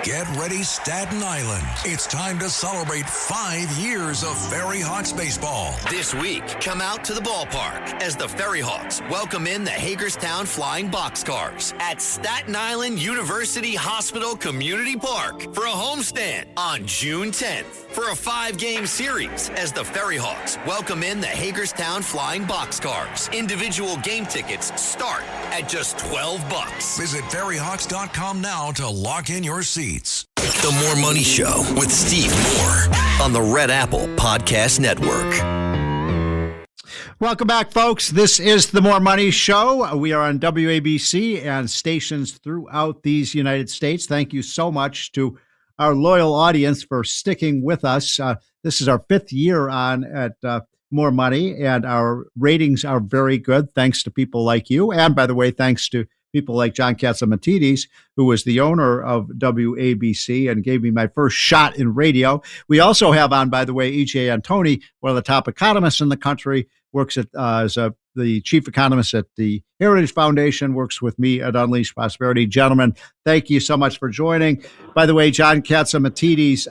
Get ready, Staten Island. It's time to celebrate 5 years of Ferry Hawks baseball. This week, come out to the ballpark as the Ferry Hawks welcome in the Hagerstown Flying Boxcars at Staten Island University Hospital Community Park for a homestand on June 10th. For a 5-game series as the Ferry Hawks welcome in the Hagerstown Flying Boxcars. Individual game tickets start at just $12. Visit ferryhawks.com now to lock in your seats. The More Money Show with Steve Moore on the Red Apple Podcast Network. Welcome back, folks. This is the More Money Show. We are on WABC and stations throughout these United States. Thank you so much to our loyal audience for sticking with us. This is our 5th year on at More Money, and our ratings are very good thanks to people like you. And by the way, thanks to people like John Catsimatidis, who was the owner of WABC and gave me my first shot in radio. We also have on, by the way, EJ Antoni, one of the top economists in the country, works at as the chief economist at the Heritage Foundation, works with me at Unleash Prosperity. Gentlemen, thank you so much for joining. By the way, John Catsimatidis,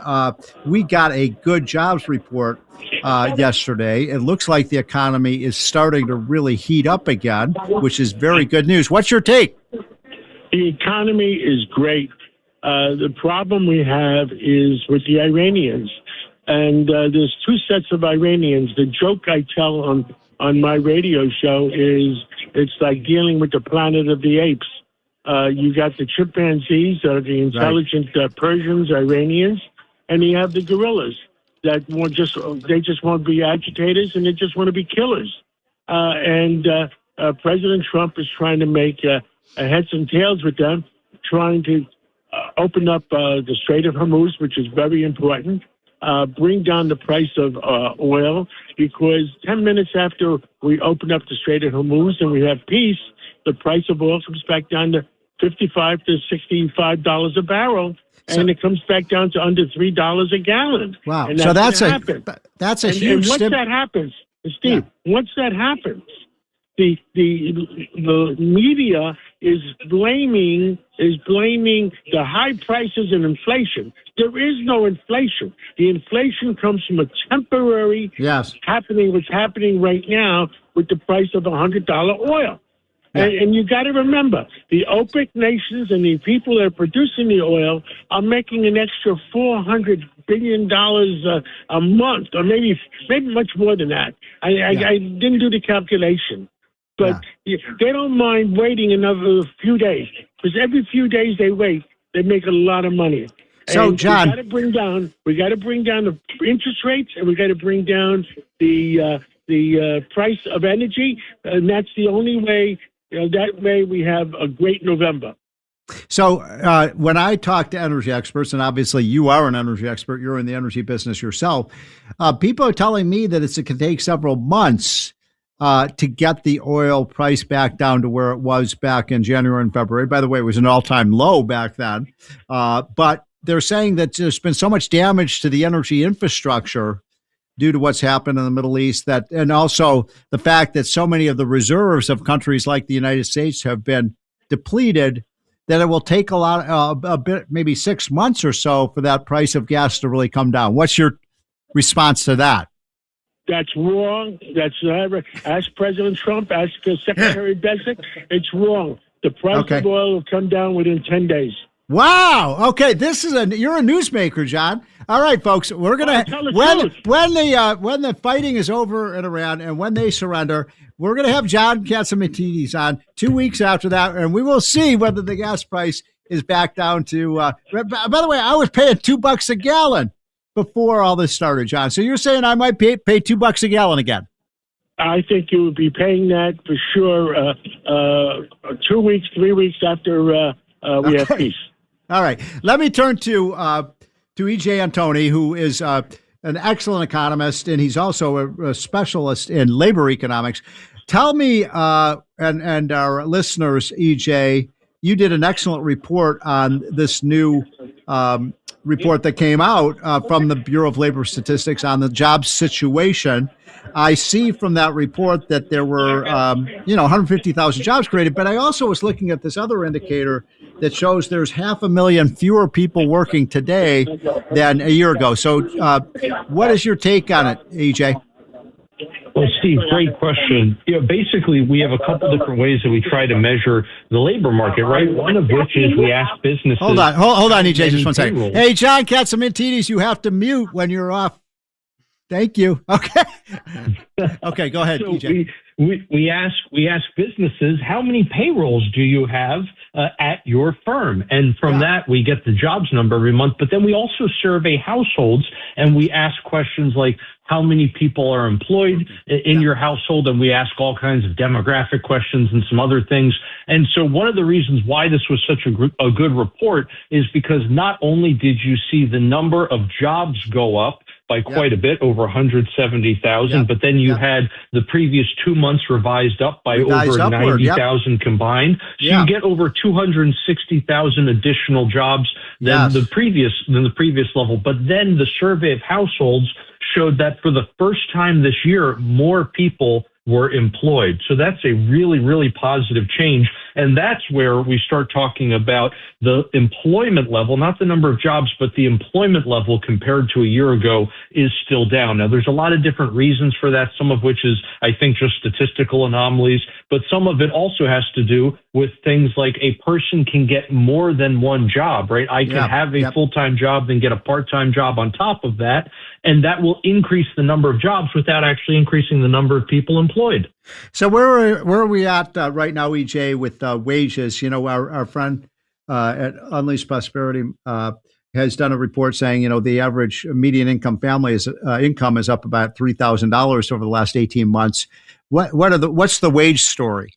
we got a good jobs report yesterday. It looks like the economy is starting to really heat up again, which is very good news. What's your take? The economy is great. The problem we have is with the Iranians. And there's 2 sets of Iranians. The joke I tell on my radio show is it's like dealing with the planet of the apes. You got the chimpanzees, the intelligent Persians, Iranians, and you have the gorillas that they just want to be agitators and they just want to be killers. And President Trump is trying to make heads and tails with them, trying to open up the Strait of Hormuz, which is very important. Bring down the price of oil, because 10 minutes after we open up the Strait of Hormuz and we have peace, the price of oil comes back down to $55 to $65 a barrel, and it comes back down to under $3 a gallon. Wow! And so that's a huge. And once that happens, Steve, once that happens, the media is blaming the high prices and inflation. There is no inflation. The inflation comes from a temporary what's happening right now with the price of $100 oil. Yeah. And you got to remember, the OPEC nations and the people that are producing the oil are making an extra $400 billion a month, or maybe much more than that. I didn't do the calculation. But they don't mind waiting another few days, because every few days they wait, they make a lot of money. So, and John, we got to bring down the interest rates, and we got to bring down the price of energy, and that's the only way. That way, we have a great November. So when I talk to energy experts, and obviously you are an energy expert, you're in the energy business yourself, people are telling me that it can take several months to get the oil price back down to where it was back in January and February. By the way, it was an all-time low back then. But they're saying that there's been so much damage to the energy infrastructure due to what's happened in the Middle East, and also the fact that so many of the reserves of countries like the United States have been depleted, that it will take a bit, maybe 6 months or so, for that price of gas to really come down. What's your response to that? That's wrong. Ask President Trump, ask Secretary Bessick. It's wrong. The price of oil will come down within 10 days. Wow. Okay, you're a newsmaker, John. All right, folks, we're gonna when the fighting is over in Iran and when they surrender, we're gonna have John Catsimatidis on 2 weeks after that, and we will see whether the gas price is back down to. By the way, I was paying $2 a gallon before all this started, John. So you're saying I might pay $2 a gallon again? I think you would be paying that for sure 2 weeks, 3 weeks after we have peace. All right. Let me turn to EJ Antoni, who is an excellent economist, and he's also a specialist in labor economics. Tell me, and our listeners, EJ, you did an excellent report on this new report that came out from the Bureau of Labor Statistics on the job situation. I see from that report that there were, 150,000 jobs created. But I also was looking at this other indicator that shows there's 500,000 fewer people working today than a year ago. So, what is your take on it, EJ? Well, Steve, great question. Basically, we have a couple different ways that we try to measure the labor market, right? One of which is we ask businesses. Hold on, EJ, just one second. Hey, John Catsimatidis, you have to mute when you're off. Thank you. Okay. Okay, go ahead, EJ. We ask businesses, how many payrolls do you have at your firm? And from that, we get the jobs number every month. But then we also survey households, and we ask questions like, how many people are employed in your household? And we ask all kinds of demographic questions and some other things. And so one of the reasons why this was such a good report is because not only did you see the number of jobs go up by quite a bit, over 170,000, but then you had the previous 2 months revised up by over 90,000 combined. So you get over 260,000 additional jobs than the previous level. But then the survey of households showed that for the first time this year, more people were employed. So that's a really, really positive change. And that's where we start talking about the employment level, not the number of jobs, but the employment level compared to a year ago is still down. Now, there's a lot of different reasons for that, some of which is, I think, just statistical anomalies, but some of it also has to do with things like a person can get more than one job, right? I can have a full-time job, then get a part-time job on top of that, and that will increase the number of jobs without actually increasing the number of people employed. So where are we at right now, EJ, with wages? You know, our friend at Unleashed Prosperity has done a report saying, the average median income family income is up about $3,000 over the last 18 months. What's the wage story?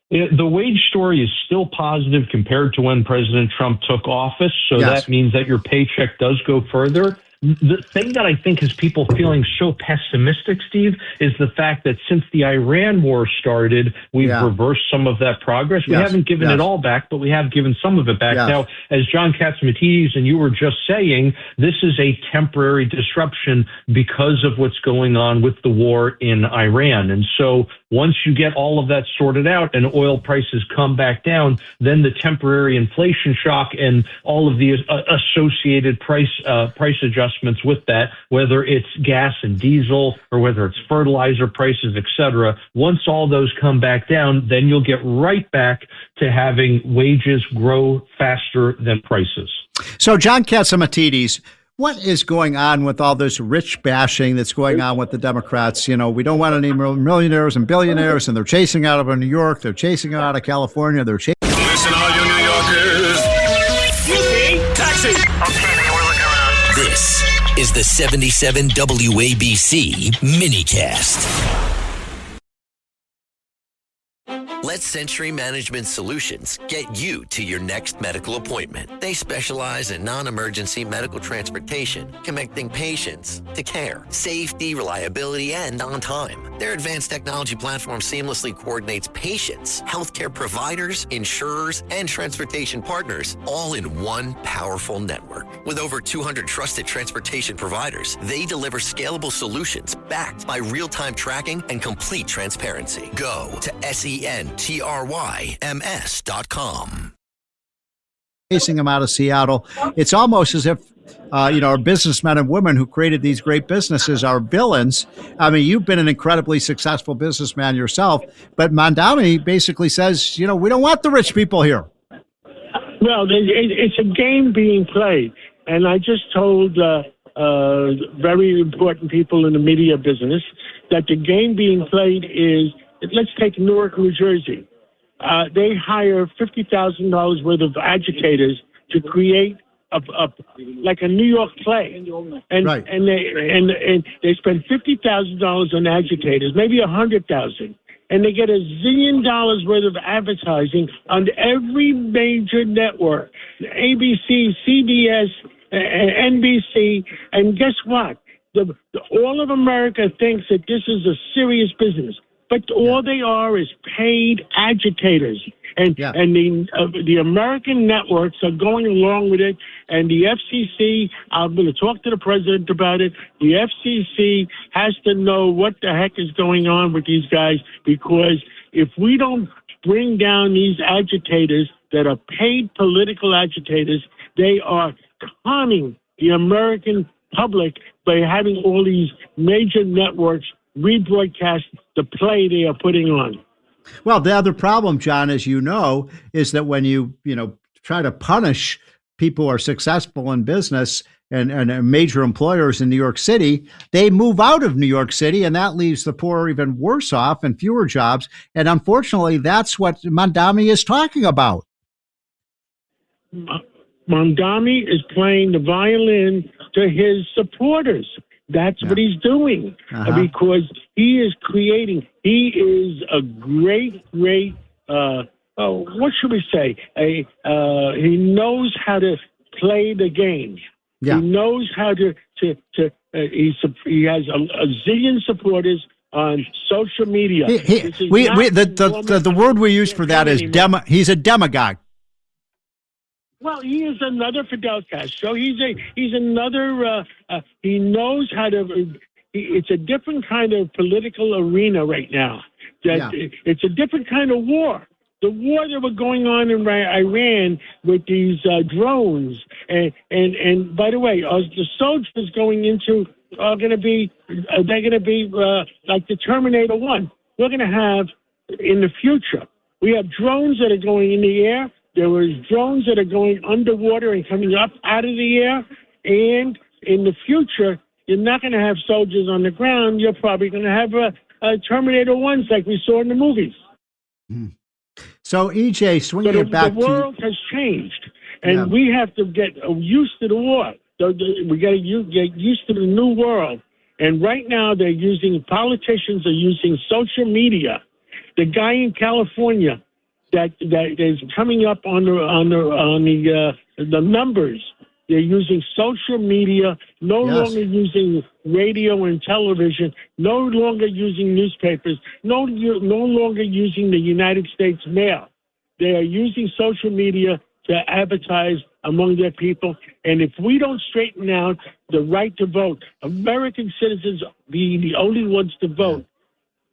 The wage story is still positive compared to when President Trump took office. So that means that your paycheck does go further. The thing that I think has people feeling so pessimistic, Steve, is the fact that since the Iran war started, we've reversed some of that progress. We haven't given it all back, but we have given some of it back. Now, as John Catsimatidis and you were just saying, this is a temporary disruption because of what's going on with the war in Iran. And so once you get all of that sorted out and oil prices come back down, then the temporary inflation shock and all of the associated price adjustments with that, whether it's gas and diesel or whether it's fertilizer prices, et cetera, once all those come back down, then you'll get right back to having wages grow faster than prices. So, John Catsimatidis, what is going on with all this rich bashing that's going on with the Democrats? We don't want any millionaires and billionaires, and they're chasing out of New York. They're chasing out of California. They're chasing. Listen, all you New Yorkers. Taxi. Okay, man, we're looking around. This is the 77 WABC minicast. Let Century Management Solutions get you to your next medical appointment. They specialize in non-emergency medical transportation, connecting patients to care, safety, reliability, and on time. Their advanced technology platform seamlessly coordinates patients, healthcare providers, insurers, and transportation partners all in one powerful network. With over 200 trusted transportation providers, they deliver scalable solutions backed by real-time tracking and complete transparency. Go to SENTRYMS.com. Chasing them out of Seattle. It's almost as if, our businessmen and women who created these great businesses are villains. I mean, you've been an incredibly successful businessman yourself, but Mondani basically says, we don't want the rich people here. Well, it's a game being played. And I just told very important people in the media business that the game being played is, let's take Newark, New Jersey. They hire $50,000 worth of agitators to create like a New York play, and they spend $50,000 on agitators, maybe $100,000, and they get $1 zillion worth of advertising on every major network, ABC, CBS, NBC, and guess what? All of America thinks that this is a serious business. But all they are is paid agitators. And the American networks are going along with it. And the FCC, I'm going to talk to the president about it. The FCC has to know what the heck is going on with these guys, because if we don't bring down these agitators that are paid political agitators, they are conning the American public by having all these major networks rebroadcast the play they are putting on. Well, the other problem, John, as you know, is that when you try to punish people who are successful in business and major employers in New York City, they move out of New York City, and that leaves the poor even worse off and fewer jobs. And unfortunately, that's what Mamdani is talking about. Mamdani is playing the violin to his supporters. That's what he's doing, because he is a great, what should we say? He knows how to play the game. Yeah. He knows how to he has a zillion supporters on social media. The word we use for that is he's a demagogue. Well, he is another Fidel Castro. He's another. He knows how to. It's a different kind of political arena right now. It's a different kind of war. The war that was going on in Iran with these drones, and by the way, the soldiers going into are going to be like the Terminator 1. We're going to have in the future. We have drones that are going in the air. There was drones that are going underwater and coming up out of the air. And in the future, you're not going to have soldiers on the ground. You're probably going to have Terminator 1s like we saw in the movies. So, EJ, swinging it back to... The world has changed, and we have to get used to the war. We got to get used to the new world. And right now, politicians are using social media. The guy in California that is coming up on the numbers. They're using social media, no longer using radio and television, no longer using newspapers, no longer using the United States mail. They are using social media to advertise among their people. And if we don't straighten out the right to vote, American citizens being the only ones to vote,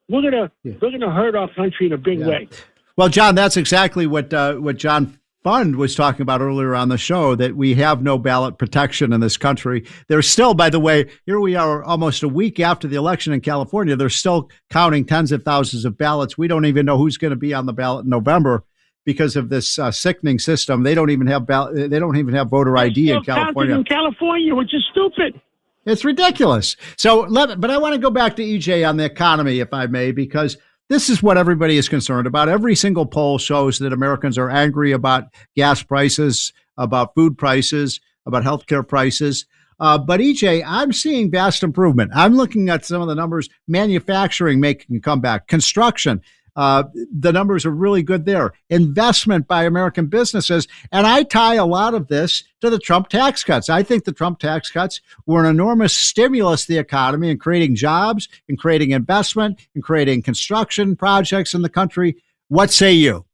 we're gonna hurt our country in a big way. Well, John, that's exactly what John Fund was talking about earlier on the show, that we have no ballot protection in this country. There's still, by the way, here we are almost a week after the election in California. They're still counting tens of thousands of ballots. We don't even know who's going to be on the ballot in November because of this sickening system. They don't even have They don't even have voter ID in California. In California, which is stupid. It's ridiculous. But I want to go back to EJ on the economy, if I may, because this is what everybody is concerned about. Every single poll shows that Americans are angry about gas prices, about food prices, about healthcare prices. But EJ, I'm seeing vast improvement. I'm looking at some of the numbers, manufacturing making a comeback, construction. The numbers are really good there. Investment by American businesses. And I tie a lot of this to the Trump tax cuts. I think the Trump tax cuts were an enormous stimulus to the economy and creating jobs and creating investment and creating construction projects in the country. What say you?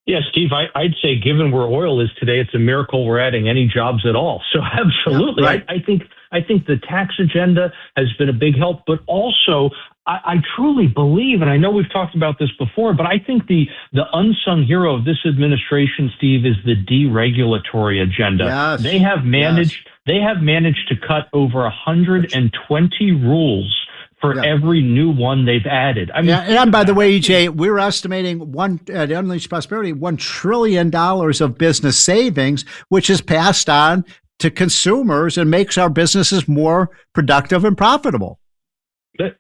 Yeah, Steve, I'd say given where oil is today, it's a miracle we're adding any jobs at all. So absolutely. Yeah, right. I think the tax agenda has been a big help, but also I truly believe, and I know we've talked about this before, but I think the unsung hero of this administration, Steve, is the deregulatory agenda. Yes. They have managed to cut over 120 rules for every new one they've added. I mean, and by the way, EJ, we're estimating at Unleashed Prosperity, $1 trillion of business savings, which is passed on to consumers and makes our businesses more productive and profitable.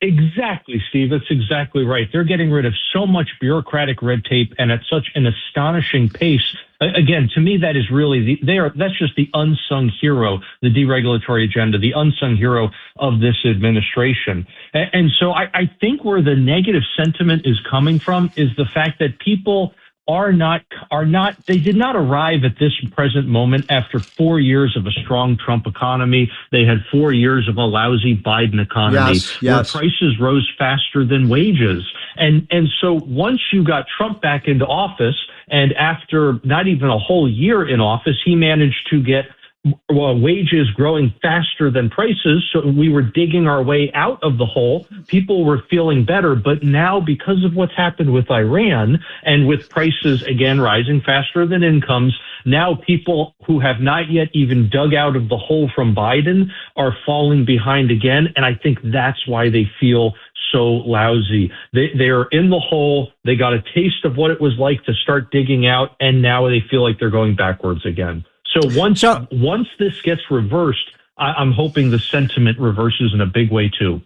Exactly, Steve. That's exactly right. They're getting rid of so much bureaucratic red tape and at such an astonishing pace. Again, to me, that is really that's just the unsung hero, the deregulatory agenda, the unsung hero of this administration. And so I think where the negative sentiment is coming from is the fact that people they did not arrive at this present moment after 4 years of a strong Trump economy. They had 4 years of a lousy Biden economy where prices rose faster than wages. And so once you got Trump back into office And after not even a whole year in office, he managed to get wages growing faster than prices. So we were digging our way out of the hole. People were feeling better. But now, because of what's happened with Iran and with prices, again, rising faster than incomes, now people who have not yet even dug out of the hole from Biden are falling behind again. And I think that's why they feel so lousy. They're in the hole. They got a taste of what it was like to start digging out. And now they feel like they're going backwards again. So once this gets reversed, I'm hoping the sentiment reverses in a big way too.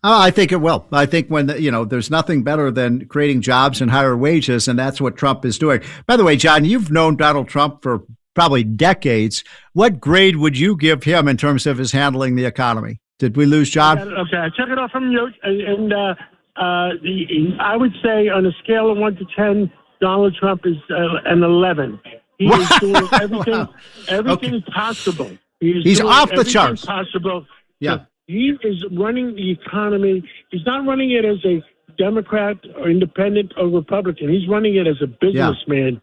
I think it will. I think when, there's nothing better than creating jobs and higher wages, and that's what Trump is doing. By the way, John, you've known Donald Trump for probably decades. What grade would you give him in terms of his handling the economy? Did we lose John? Okay, I took it off from you. And I would say on a scale of 1 to 10, Donald Trump is an 11. He is doing everything possible. He's off the charts. Possible. Yeah. So he is running the economy. He's not running it as a Democrat or independent or Republican. He's running it as a businessman. Yeah.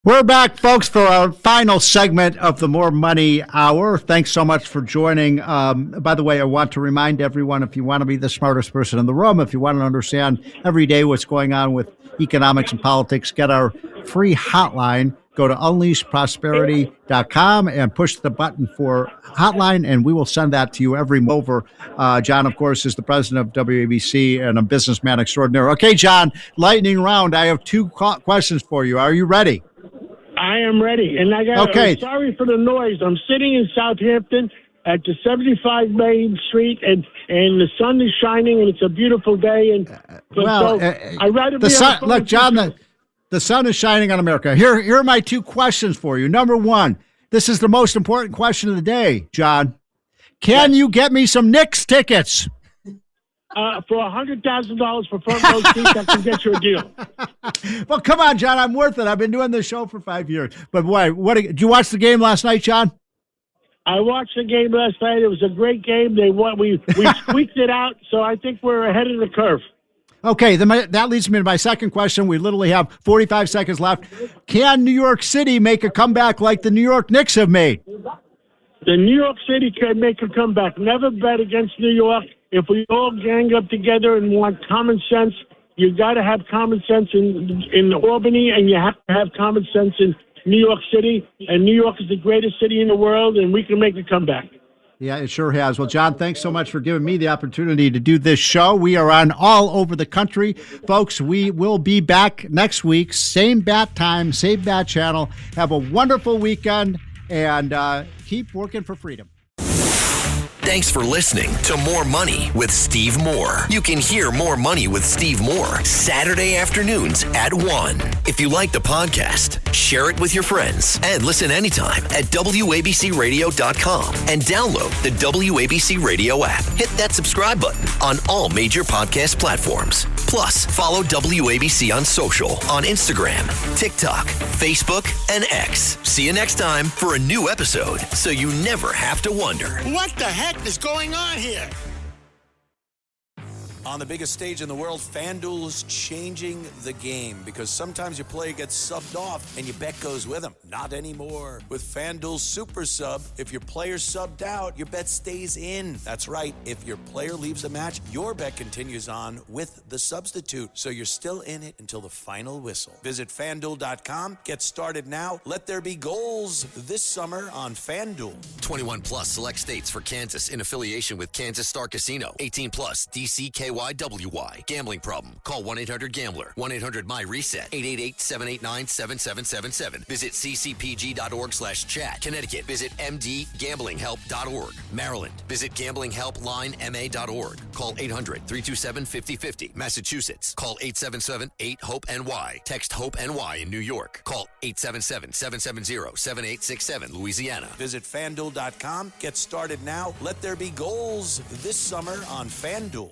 We're back, folks, for our final segment of the More Money Hour. Thanks so much for joining. By the way, I want to remind everyone, if you want to be the smartest person in the room, if you want to understand every day what's going on with economics and politics, get our free hotline. Go to unleashprosperity.com and push the button for hotline, and we will send that to you every over. John, of course, is the president of WABC and a businessman extraordinaire. Okay, John, lightning round. I have two questions for you. Are you ready? I am ready. And I'm sorry for the noise. I'm sitting in Southampton at the 75 Main Street, and the sun is shining, and it's a beautiful day. And I'd rather be on the phone. Look, John, the sun is shining on America. Here are my two questions for you. Number one, this is the most important question of the day, John. Can you get me some Knicks tickets? For $100,000 for front row seats, I can get you a deal. Well, come on, John. I'm worth it. I've been doing this show for 5 years. But why? Did you watch the game last night, John? I watched the game last night. It was a great game. They won. We squeaked it out, so I think we're ahead of the curve. Okay, that leads me to my second question. We literally have 45 seconds left. Can New York City make a comeback like the New York Knicks have made? The New York City can make a comeback. Never bet against New York. If we all gang up together and want common sense, you got to have common sense in Albany, and you have to have common sense in New York City. And New York is the greatest city in the world, and we can make a comeback. Yeah, it sure has. Well, John, thanks so much for giving me the opportunity to do this show. We are on all over the country. Folks, we will be back next week. Same bat time, same bat channel. Have a wonderful weekend, and keep working for freedom. Thanks for listening to More Money with Steve Moore. You can hear More Money with Steve Moore Saturday afternoons at 1. If you like the podcast, share it with your friends and listen anytime at WABCRadio.com and download the WABC Radio app. Hit that subscribe button on all major podcast platforms. Plus, follow WABC on social on Instagram, TikTok, Facebook, and X. See you next time for a new episode so you never have to wonder. What the heck is going on here? On the biggest stage in the world, FanDuel is changing the game because sometimes your player gets subbed off and your bet goes with them. Not anymore. With FanDuel Super Sub, if your player's subbed out, your bet stays in. That's right. If your player leaves a match, your bet continues on with the substitute. So you're still in it until the final whistle. Visit FanDuel.com. Get started now. Let there be goals this summer on FanDuel. 21 plus select states for Kansas in affiliation with Kansas Star Casino. 18 plus DCKYWY. Gambling problem? Call 1-800-GAMBLER. 1-800-MY-RESET. 888-789-7777. Visit ccpg.org/chat. Connecticut. Visit mdgamblinghelp.org. Maryland. Visit gamblinghelplinema.org. Call 800-327-5050. Massachusetts. Call 877-8-HOPE-NY. Text HOPE-NY in New York. Call 877-770-7867. Louisiana. Visit FanDuel.com. Get started now. Let there be goals this summer on FanDuel.